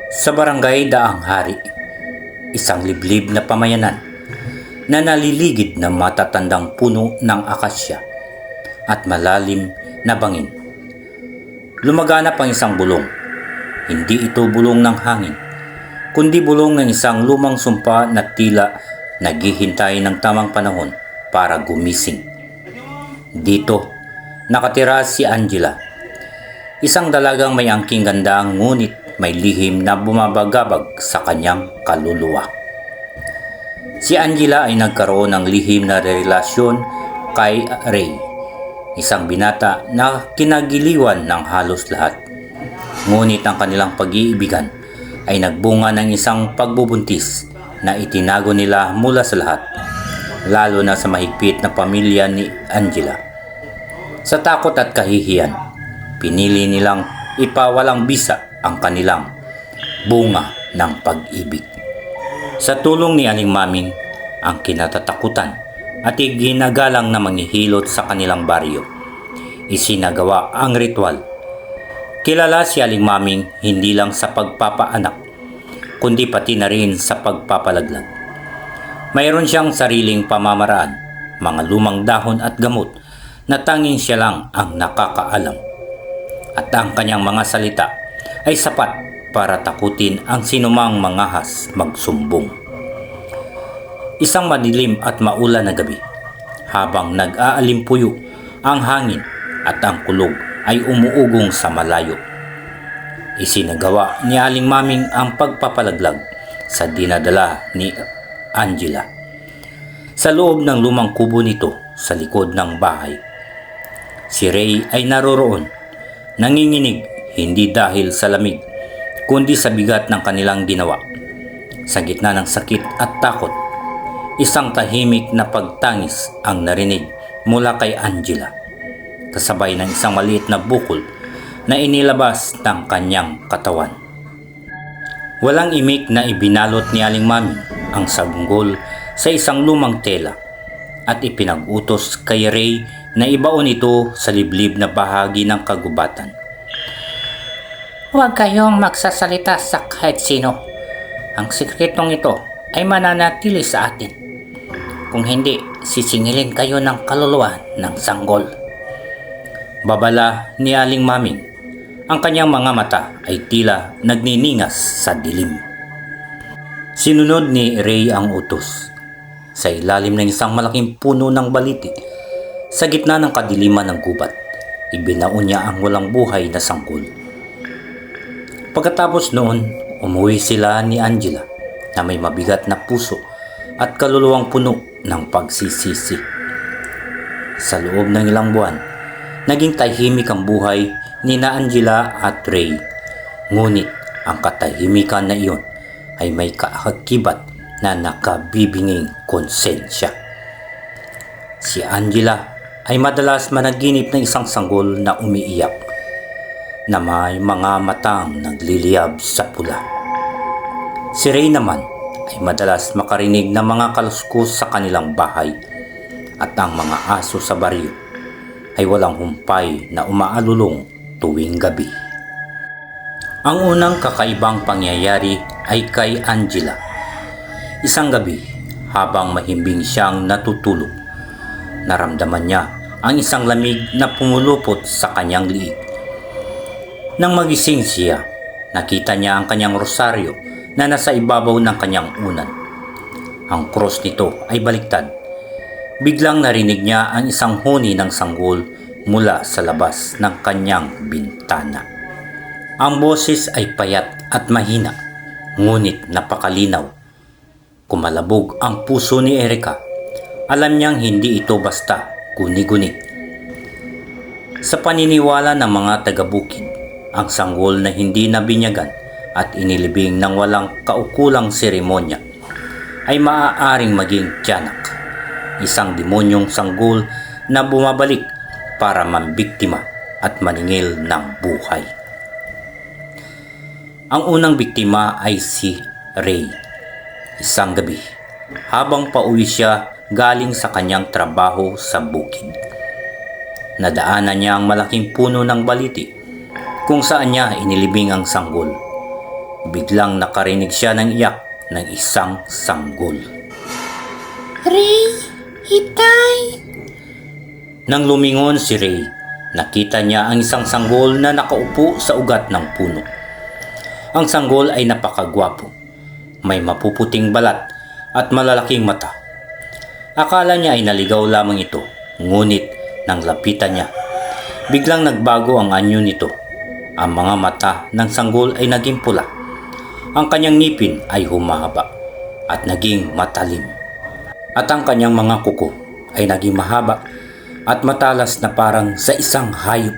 Sa barangay Daang Hari, isang liblib na pamayanan na naliligid ng matatandang puno ng akasya at malalim na bangin. Lumaganap ang isang bulong. Hindi ito bulong ng hangin, kundi bulong ng isang lumang sumpa na tila naghihintay ng tamang panahon para gumising. Dito, nakatira si Angela, isang dalagang may angking ganda ngunit may lihim na bumabagabag sa kanyang kaluluwa. Si Angela ay nagkaroon ng lihim na relasyon kay Ray, isang binata na kinagiliwan ng halos lahat. Ngunit ang kanilang pag-iibigan ay nagbunga ng isang pagbubuntis na itinago nila mula sa lahat, lalo na sa mahigpit na pamilya ni Angela. Sa takot at kahihiyan, pinili nilang ipawalang bisa ang kanilang bunga ng pag-ibig. Sa tulong ni Aling Maming, ang kinatatakutan at iginagalang na manghihilot sa kanilang baryo, isinagawa ang ritual. Kilala si Aling Maming hindi lang sa pagpapaanak, kundi pati na rin sa pagpapalaglag. Mayroon siyang sariling pamamaraan, mga lumang dahon at gamot na tanging siya lang ang nakakaalam. At ang kanyang mga salita ay sapat para takutin ang sinumang mangahas magsumbong. Isang madilim at maulan na gabi, habang nag-aalimpuyo ang hangin at ang kulog ay umuugong sa malayo, isinagawa ni Aling Maming ang pagpapalaglag sa dinadala ni Angela. Sa loob ng lumang kubo nito sa likod ng bahay, si Ray ay naroroon, nanginginig hindi dahil sa lamig, kundi sa bigat ng kanilang ginawa. Sa gitna ng sakit at takot, isang tahimik na pagtangis ang narinig mula kay Angela, kasabay ng isang maliit na bukol na inilabas ng kanyang katawan. Walang imik na ibinalot ni Aling Maming ang sanggol sa isang lumang tela at ipinag-utos kay Ray na ibaon ito sa liblib na bahagi ng kagubatan. Huwag kayong magsasalita sa kahit sino. Ang sikretong ito ay mananatili sa atin. Kung hindi, sisingilin kayo ng kaluluwa ng sanggol. Babala ni Aling Maming. Ang kanyang mga mata ay tila nagniningas sa dilim. Sinunod ni Ray ang utos. Sa ilalim ng isang malaking puno ng baliti, sa gitna ng kadiliman ng gubat, ibinaon niya ang walang buhay na sanggol. Pagkatapos noon, umuwi sila ni Angela na may mabigat na puso at kaluluwang puno ng pagsisisi. Sa loob ng ilang buwan, naging tahimik ang buhay ni na Angela at Ray. Ngunit ang katahimikan na iyon ay may kaakibat na nakabibinging konsensya. Si Angela ay madalas managinip ng isang sanggol na umiiyak, na may mga matang nagliliyab sa pula. Si Ray naman ay madalas makarinig ng mga kaluskos sa kanilang bahay, at ang mga aso sa baryo ay walang humpay na umaalulong tuwing gabi. Ang unang kakaibang pangyayari ay kay Angela. Isang gabi, habang mahimbing siyang natutulog, naramdaman niya ang isang lamig na pumulupot sa kanyang liig. Nang magising siya, nakita niya ang kanyang rosaryo na nasa ibabaw ng kanyang unan. Ang cross nito ay baliktad. Biglang narinig niya ang isang huni ng sanggol mula sa labas ng kanyang bintana. Ang boses ay payat at mahina, ngunit napakalinaw. Kumalabog ang puso ni Erica. Alam niyang hindi ito basta guni-guni. Sa paniniwala ng mga taga-bukid, ang sanggol na hindi nabinyagan at inilibing ng walang kaukulang seremonya ay maaaring maging tiyanak, isang demonyong sanggol na bumabalik para mambiktima at maningil ng buhay. Ang unang biktima ay si Ray. Isang gabi, habang pauwi siya galing sa kanyang trabaho sa bukid, nadaanan niya ang malaking puno ng baliti kung saan niya inilibing ang sanggol. biglang nakarinig siya ng iyak ng isang sanggol. Ray, Itay! Nang lumingon si Ray, nakita niya ang isang sanggol na nakaupo sa ugat ng puno. Ang sanggol ay napakagwapo. May mapuputing balat at malalaking mata. Akala niya ay naligaw lamang ito, ngunit nang lapitan niya, biglang nagbago ang anyo nito. Ang mga mata ng sanggol ay naging pula. Ang kanyang ngipin ay humahaba at naging matalim. At ang kanyang mga kuko ay naging mahaba at matalas na parang sa isang hayop.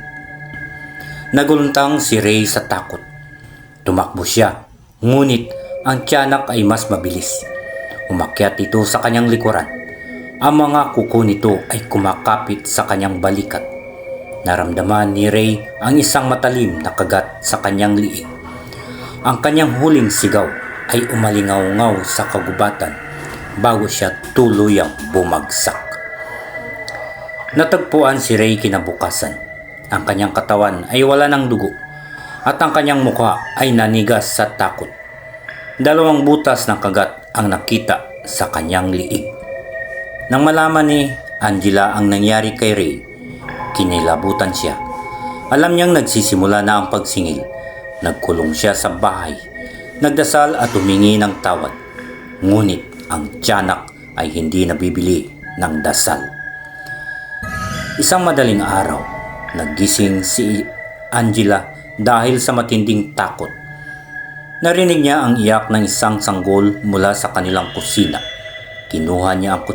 Naguluntang si Ray sa takot. Tumakbo siya, ngunit ang tiyanak ay mas mabilis. Umakyat ito sa kanyang likuran. Ang mga kuko nito ay kumakapit sa kanyang balikat. Naramdaman ni Ray ang isang matalim na kagat sa kanyang liig. Ang kanyang huling sigaw ay umalingaw-ngaw sa kagubatan bago siya tuluyang bumagsak. Natagpuan si Ray kinabukasan. Ang kanyang katawan ay wala ng dugo at ang kanyang mukha ay nanigas sa takot. 2 butas ng kagat ang nakita sa kanyang liig. Nang malaman ni Angela ang nangyari kay Ray, kinilabutan siya. Alam niyang nagsisimula na ang pagsingil. Nagkulong siya sa bahay, nagdasal at humingi ng tawad. Ngunit ang tiyanak ay hindi nabibili ng dasal. Isang madaling araw, naggising si Angela dahil sa matinding takot. Narinig niya ang iyak ng isang sanggol mula sa kanilang kusina. Kinuha niya ang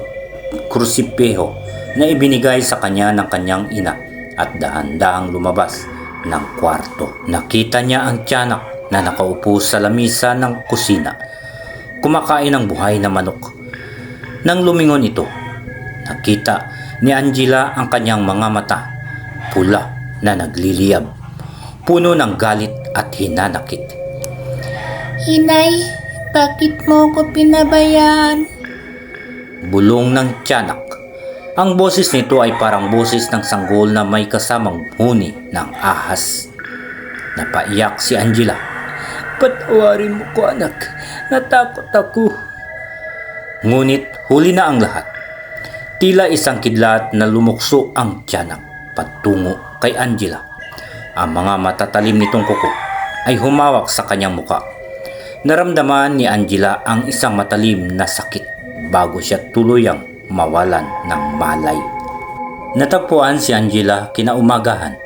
krusipeho na ibinigay sa kanya ng kanyang ina at dahan-dahang lumabas ng kwarto. Nakita niya ang tiyanak na nakaupo sa lamisa ng kusina, kumakain ng buhay na manok. Nang lumingon ito, nakita ni Angela ang kanyang mga mata, pula na nagliliyab, puno ng galit at hinanakit. Inay, bakit mo ko pinabayaan? Bulong ng tiyanak. Ang boses nito ay parang boses ng sanggol na may kasamang huni ng ahas. Napaiyak si Angela. Patawarin mo ko, anak. Natakot ako. Ngunit huli na ang lahat. Tila isang kidlat na lumukso ang tiyanak patungo kay Angela. Ang mga matatalim nitong kuko ay humawak sa kanyang muka. Naramdaman ni Angela ang isang matalim na sakit bago siya tuluyang mawalan ng malay. Natagpuan si Angela kinaumagahan.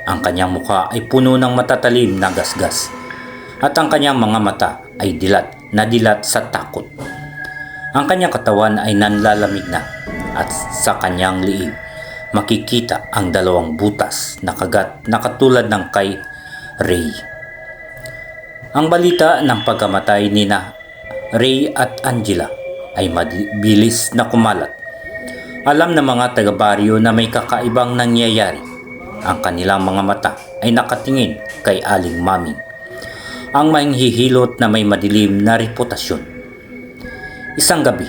Ang kanyang muka ay puno ng matatalim na gasgas at ang kanyang mga mata ay dilat sa takot. Ang kanyang katawan ay nanlalamig na at sa kanyang liig makikita ang 2 butas na kagat na katulad ng kay Ray. Ang balita ng pagkamatay ni Ray at Angela ay mabilis na kumalat. Alam ng mga taga-baryo na may kakaibang nangyayari. Ang kanilang mga mata ay nakatingin kay Aling Maming, ang manghihilot na may madilim na reputasyon. Isang gabi,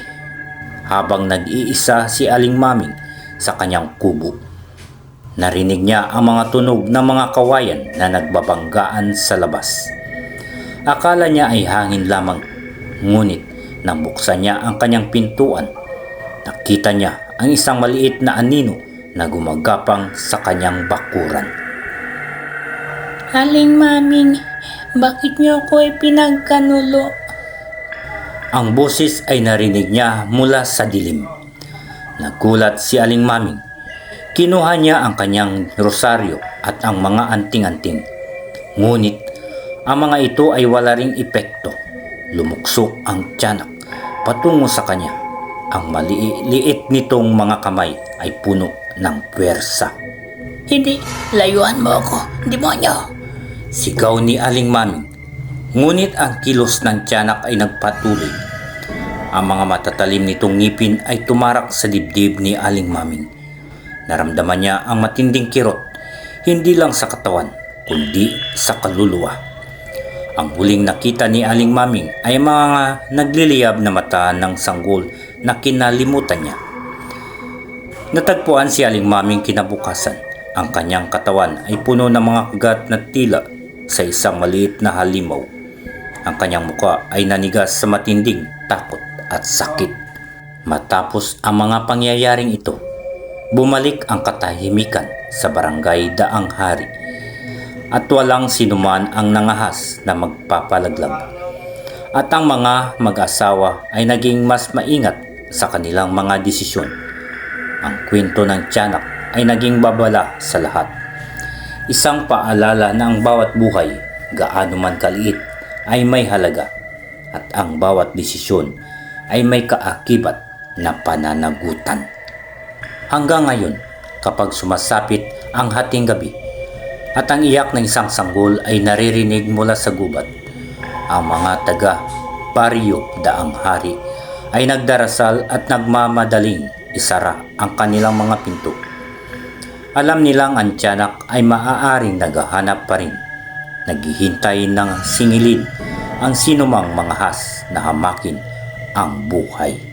habang nag-iisa si Aling Maming sa kanyang kubo, narinig niya ang mga tunog ng mga kawayan na nagbabanggaan sa labas. Akala niya ay hangin lamang, ngunit nang buksan niya ang kanyang pintuan, nakita niya ang isang maliit na anino na gumagapang sa kanyang bakuran. Aling Maming, bakit niyo ko pinagkanulo? Ang boses ay narinig niya mula sa dilim. Nagulat si Aling Maming. Kinuha niya ang kanyang rosaryo at ang mga anting-anting. Ngunit ang mga ito ay wala ring epekto. Lumukso ang tiyanak patungo sa kanya. Ang maliit nitong mga kamay ay puno ng puwersa. Hindi, layuan mo ako, demonyo! Sigaw ni Aling Maming. Ngunit ang kilos ng tiyanak ay nagpatuloy. Ang mga matatalim nitong ngipin ay tumarak sa dibdib ni Aling Maming. Naramdaman niya ang matinding kirot, hindi lang sa katawan, kundi sa kaluluwa. Ang huling nakita ni Aling Maming ay mga nagliliyab na mata ng sanggol na kinalimutan niya. Natagpuan si Aling Maming kinabukasan. Ang kanyang katawan ay puno ng mga kagat na tila sa isang maliit na halimaw. Ang kanyang muka ay nanigas sa matinding takot at sakit. Matapos ang mga pangyayaring ito, bumalik ang katahimikan sa barangay Daang Hari at walang sinuman ang nangahas na magpapalaglag. At ang mga mag-asawa ay naging mas maingat sa kanilang mga desisyon. Ang kwento ng tiyanak ay naging babala sa lahat. Isang paalala na ang bawat buhay, gaano man kaliit, ay may halaga at ang bawat desisyon ay may kaakibat na pananagutan. Hanggang ngayon, kapag sumasapit ang hating gabi at ang iyak ng isang sanggol ay naririnig mula sa gubat, ang mga taga Baryo Daang Hari ay nagdarasal at nagmamadaling isara ang kanilang mga pinto. Alam nilang ang tiyanak ay maaaring naghahanap pa rin, naghihintay ng singilin ang sinumang mga has na hamakin ang buhay.